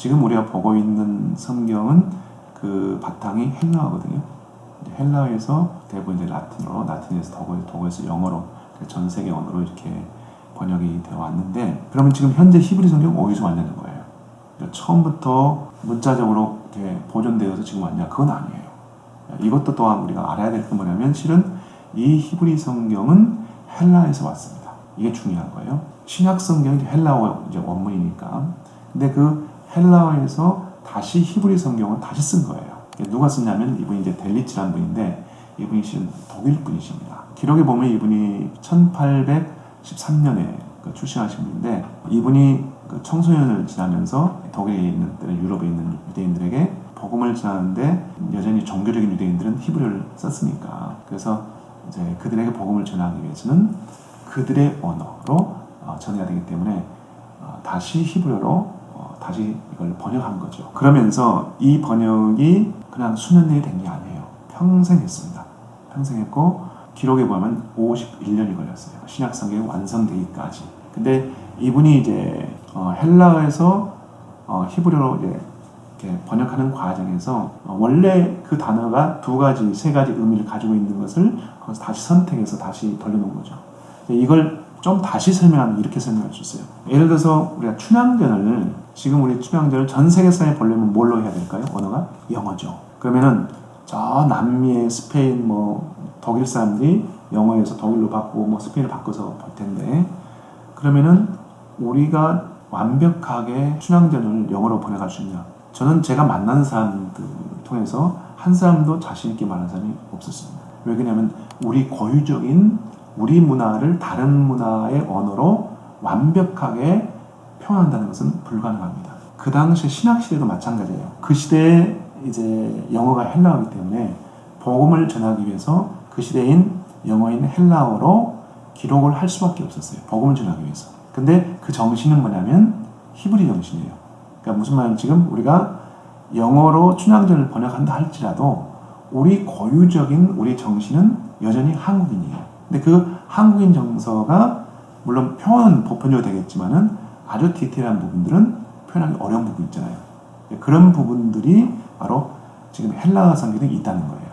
지금 우리가 보고 있는 성경은 그 바탕이 헬라어거든요. 헬라어에서 대부분 이제 라틴어로, 라틴에서 도구에서 영어로, 전 세계 언어로 이렇게 번역이 되어 왔는데, 그러면 지금 현재 히브리 성경은 어디서 왔냐는 거예요. 그러니까 처음부터 문자적으로 이렇게 보존되어서 지금 왔냐? 그건 아니에요. 이것도 또한 우리가 알아야 될 게 뭐냐면, 실은 이 히브리 성경은 헬라에서 왔습니다. 이게 중요한 거예요. 신약 성경이 헬라어 이제 원문이니까. 근데 그 헬라어에서 다시 히브리 성경을 다시 쓴 거예요. 누가 썼냐면 이분이 이제 델리치라는 분인데, 이분이 실은 독일 분이십니다. 기록에 보면 이분이 1813년에 출생하신 분인데, 이분이 그 청소년을 지나면서 독일에 있는 때는 유럽에 있는 유대인들에게 복음을 전하는데, 여전히 종교적인 유대인들은 히브리어를 썼으니까, 그래서 이제 그들에게 복음을 전하기 위해서는 그들의 언어로 전해야 되기 때문에 다시 히브리어로 다시 이걸 번역한 거죠. 그러면서 이 번역이 그냥 수년 내에 된 게 아니에요. 평생 했습니다. 평생 했고, 기록에 보면 51년이 걸렸어요. 신약 성경이 완성되기까지. 근데 이분이 이제 헬라어에서 히브리어로 이렇게 번역하는 과정에서 원래 그 단어가 두 가지, 세 가지 의미를 가지고 있는 것을 거기서 다시 선택해서 다시 돌려놓은 거죠. 이걸 좀 다시 설명하면 이렇게 설명할 수 있어요. 예를 들어서 우리가 춘향전을, 지금 우리 춘향전을 전 세계사에 보려면 뭘로 해야 될까요? 언어가? 영어죠. 그러면은 저 남미의 스페인, 독일 사람들이 영어에서 독일로 바꾸고 스페인으로 바꿔서 볼 텐데, 그러면은 우리가 완벽하게 춘향전을 영어로 번역할 수 있냐? 저는 제가 만나는 사람들 통해서 한 사람도 자신 있게 말하는 사람이 없었습니다. 왜 그러냐면 우리 고유적인 우리 문화를 다른 문화의 언어로 완벽하게 표현한다는 것은 불가능합니다. 그 당시 신학 시대도 마찬가지예요. 그 시대에 이제 영어가 헬라어이기 때문에 복음을 전하기 위해서 그 시대인 영어인 헬라어로 기록을 할 수밖에 없었어요. 복음을 전하기 위해서. 근데 그 정신은 뭐냐면 히브리 정신이에요. 그러니까 무슨 말이냐면 지금 우리가 영어로 춘향전을 번역한다 할지라도 우리 고유적인 우리 정신은 여전히 한국인이에요. 근데 그 한국인 정서가 물론 표현은 보편적으로 되겠지만은 아주 디테일한 부분들은 표현하기 어려운 부분 있잖아요. 그런 부분들이 바로 지금 헬라어 성경에 있다는 거예요.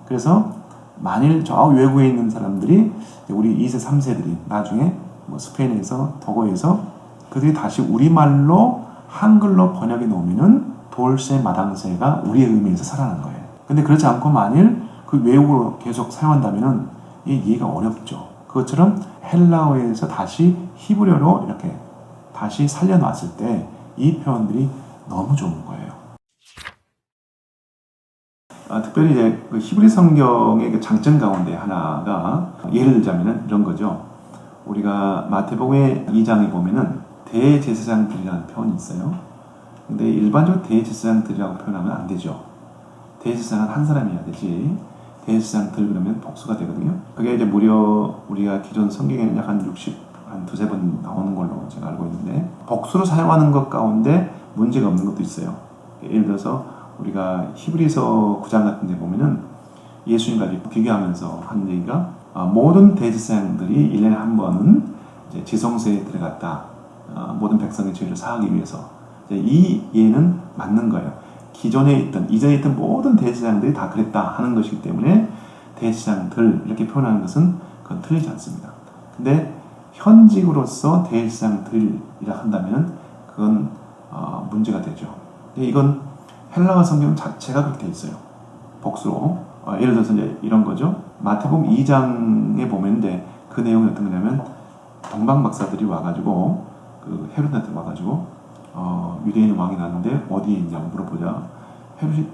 그래서 만일 저 외국에 있는 사람들이 우리 2세, 3세들이 나중에 스페인에서, 도고에서 그들이 다시 우리말로 한글로 번역해 놓으면은 돌쇠, 마당쇠가 우리의 의미에서 살아나는 거예요. 근데 그렇지 않고 만일 그 외국어로 계속 사용한다면은 이해가 어렵죠. 그것처럼 헬라어에서 다시 히브리어로 이렇게 다시 살려놨을 때 이 표현들이 너무 좋은 거예요. 특별히 이제 그 히브리 성경의 그 장점 가운데 하나가, 예를 들자면은 이런 거죠. 우리가 마태복음의 2장에 보면은 대제사장들이라는 표현이 있어요. 근데 일반적으로 대제사장들이라고 표현하면 안 되죠. 대제사장은 한 사람이어야 되지. 대제사장들 그러면 복수가 되거든요. 그게 이제 무려 우리가 기존 성경에는 약 한 2~3번 나오는 걸로 제가 알고 있는데, 복수로 사용하는 것 가운데 문제가 없는 것도 있어요. 예를 들어서 우리가 히브리서 9장 같은 데 보면은 예수님과 비교하면서 하는 얘기가, 모든 대제사장들이 1년에 한 번은 이제 지성소에 들어갔다. 모든 백성의 죄를 사하기 위해서. 이 예는 맞는 거예요. 이전에 있던 모든 대제사장들이 다 그랬다 하는 것이기 때문에 대제사장들 이렇게 표현하는 것은 그건 틀리지 않습니다. 근데 현직으로서 대제사장들이라 한다면 그건 문제가 되죠. 이건 헬라어 성경 자체가 그렇게 되어 있어요. 복수로. 예를 들어서 이제 이런 거죠. 마태복음 2장에 보면 그 내용이 어떤 거냐면, 동방 박사들이 와가지고 그 헤롯한테 와가지고 유대인 왕이 났는데 어디에 있냐고 물어보자. 헤롯이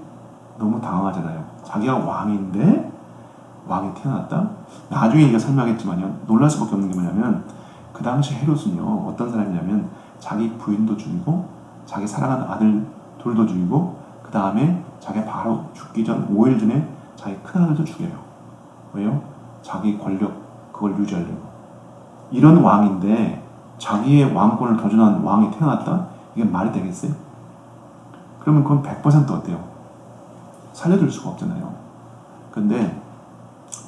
너무 당황하잖아요. 자기가 왕인데 왕이 태어났다? 나중에 이게 설명하겠지만요, 놀랄 수밖에 없는 게 뭐냐면, 그 당시 헤롯은요 어떤 사람이냐면 자기 부인도 죽이고 자기 사랑하는 아들 둘도 죽이고, 그 다음에 자기가 바로 죽기 전 5일 전에 자기 큰아들도 죽여요. 왜요? 자기 권력 그걸 유지하려고. 이런 왕인데 자기의 왕권을 도전한 왕이 태어났다? 이게 말이 되겠어요? 그러면 그건 100% 어때요? 살려둘 수가 없잖아요. 근데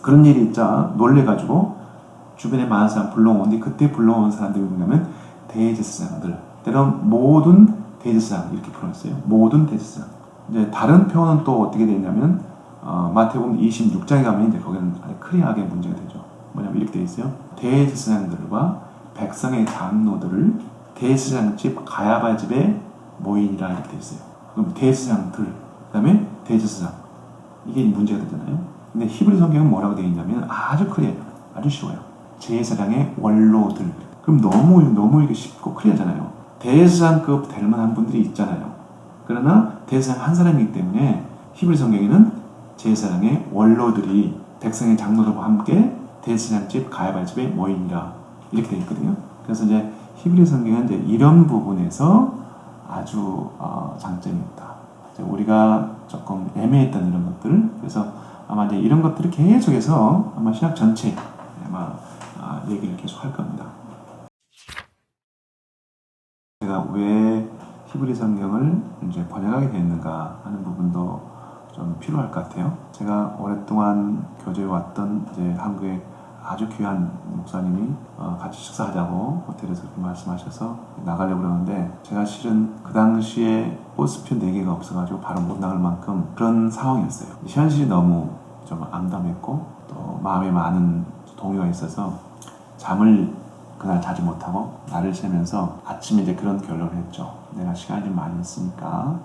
그런 일이 있자 놀래가지고 주변에 많은 사람 불러오는데, 그때 불러온 사람들이 뭐냐면 대제사장들, 때론 모든 대제사장 이렇게 표현했어요. 모든 대제사장. 이제 다른 표현은 또 어떻게 되냐면 마태복음 26장에 가면 이제 거기는 아주 크리하게 문제가 되죠. 뭐냐면 이렇게 돼 있어요. 대제사장들과 백성의 장로들을 대제사장 집 가야바 집에 모이니라 이렇게 돼 있어요. 그럼 대제사장들, 그다음에 대제사장 이게 문제가 되잖아요. 근데 히브리 성경은 뭐라고 되어 있냐면 아주 크리해요. 아주 쉬워요. 제사장의 원로들. 그럼 너무 이게 쉽고 크리하잖아요. 대제사장급 될 만한 분들이 있잖아요. 그러나 대제사장 한 사람이기 때문에 히브리 성경에는 제사장의 원로들이 백성의 장로들과 함께 대제사장 집 가야바 집에 모이니라 이렇게 되어 있거든요. 그래서 이제 히브리 성경은 이제 이런 부분에서 아주 장점이 있다. 우리가 조금 애매했던 이런 것들, 그래서 아마 이제 이런 것들을 계속해서 아마 신약 전체 아마 얘기를 계속 할 겁니다. 제가 왜 히브리 성경을 이제 번역하게 됐는가 하는 부분도 좀 필요할 것 같아요. 제가 오랫동안 교제에 왔던 이제 한국의 아주 귀한 목사님이 같이 식사하자고 호텔에서 그렇게 말씀하셔서 나가려고 그러는데 제가 실은 그 당시에 버스표 4개가 없어가지고 바로 못 나갈 만큼 그런 상황이었어요. 현실이 너무 좀 암담했고 또 마음에 많은 동요가 있어서 잠을 그날 자지 못하고 날을 새면서 아침에 이제 그런 결론을 했죠. 내가 시간이 좀 많이 있으니까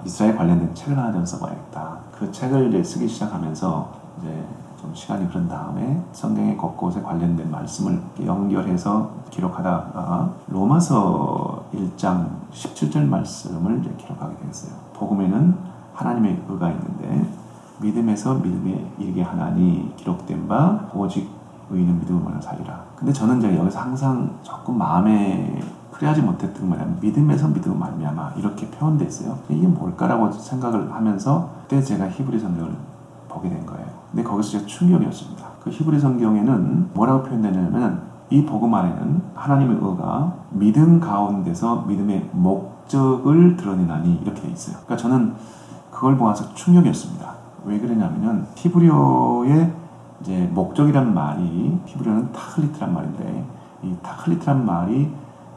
이스라엘 관련된 책을 하나 좀 써봐야겠다. 그 책을 이제 쓰기 시작하면서 이제 좀 시간이 흐른 다음에 성경의 곳곳에 관련된 말씀을 연결해서 기록하다가 로마서 1장 17절 말씀을 이제 기록하게 되었어요. 복음에는 하나님의 의가 있는데 믿음에서 믿음에 이르게 하나니 기록된 바 오직 의인은 믿음으로 살리라. 근데 저는 이제 여기서 항상 조금 마음에 그래야지 못했던 거냐면 믿음에서 믿음으로 말미암아 이렇게 표현돼 있어요. 이게 뭘까라고 생각을 하면서 그때 제가 히브리 성경을 보게 된 거예요. 근데 거기서 제가 충격이었습니다. 그 히브리 성경에는 뭐라고 표현되냐면 이 복음 안에는 하나님의 의가 믿음 가운데서 믿음의 목적을 드러내나니 이렇게 돼 있어요. 그러니까 저는 그걸 보아서 충격이었습니다. 왜 그러냐면은 히브리어의 이제 목적이란 말이 히브리어는 타클리트란 말인데 이 타클리트란 말이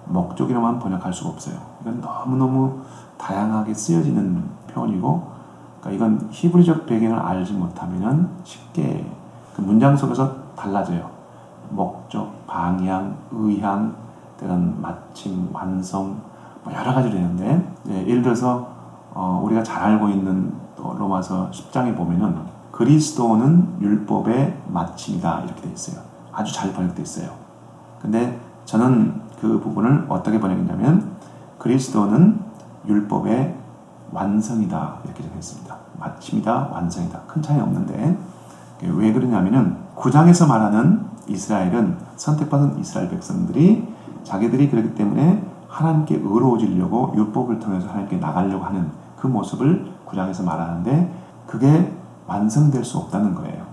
목적이라만 번역할 수가 없어요. 이건 너무너무 다양하게 쓰여지는 표현이고 그러니까 이건 히브리적 배경을 알지 못하면 쉽게 그 문장 속에서 달라져요. 목적, 방향, 의향, 때는 마침, 완성 뭐 여러 가지로 되는데 예를 들어서 우리가 잘 알고 있는 또 로마서 10장에 보면은 그리스도는 율법의 마침이다 이렇게 되어 있어요. 아주 잘 번역되어 있어요. 근데 저는 그 부분을 어떻게 번역했냐면 그리스도는 율법의 완성이다 이렇게 적혔습니다. 마침이다, 완성이다. 큰 차이 없는데 왜 그러냐면은 9장에서 말하는 이스라엘은 선택받은 이스라엘 백성들이 자기들이 그렇기 때문에 하나님께 의로워지려고 율법을 통해서 하나님께 나가려고 하는 그 모습을 9장에서 말하는데 그게 완성될 수 없다는 거예요.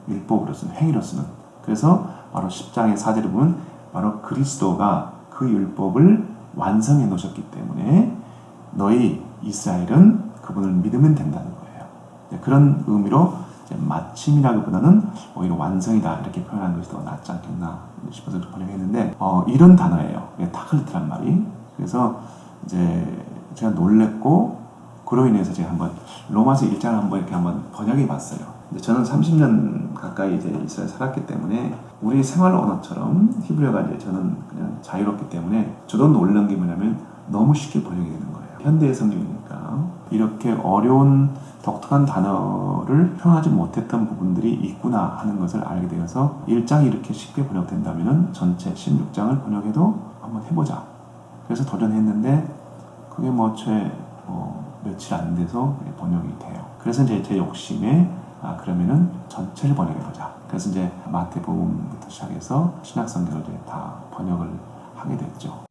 율법으로서는, 행위로서는. 그래서 바로 10장의 4절에 보면 바로 그리스도가 그 율법을 완성해 놓으셨기 때문에 너희 이스라엘은 그분을 믿으면 된다는 거예요. 그런 의미로 마침이라기보다는 오히려 완성이다 이렇게 표현하는 것이 더 낫지 않겠나 싶어서 번역했는데 이런 단어예요. 타클리트란 말이. 그래서 이제 제가 놀랬고 그로 인해서 제가 한번 로마서 1장을 한번 이렇게 한번 번역해 봤어요. 근데 저는 30년 가까이 이제 이스라엘 살았기 때문에 우리 생활 언어처럼 히브리어가 이제 저는 그냥 자유롭기 때문에 저도 놀란 게 뭐냐면 너무 쉽게 번역이 되는 거예요. 현대의 성경이니까 이렇게 어려운 독특한 단어를 표현하지 못했던 부분들이 있구나 하는 것을 알게 되어서 1장이 이렇게 쉽게 번역된다면 전체 16장을 번역해도 한번 해보자. 그래서 도전했는데 그게 며칠 안 돼서 번역이 돼요. 그래서 이제 제 욕심에 그러면은 전체를 번역해보자. 그래서 이제 마태복음부터 시작해서 신약 성경을 이제 다 번역을 하게 됐죠.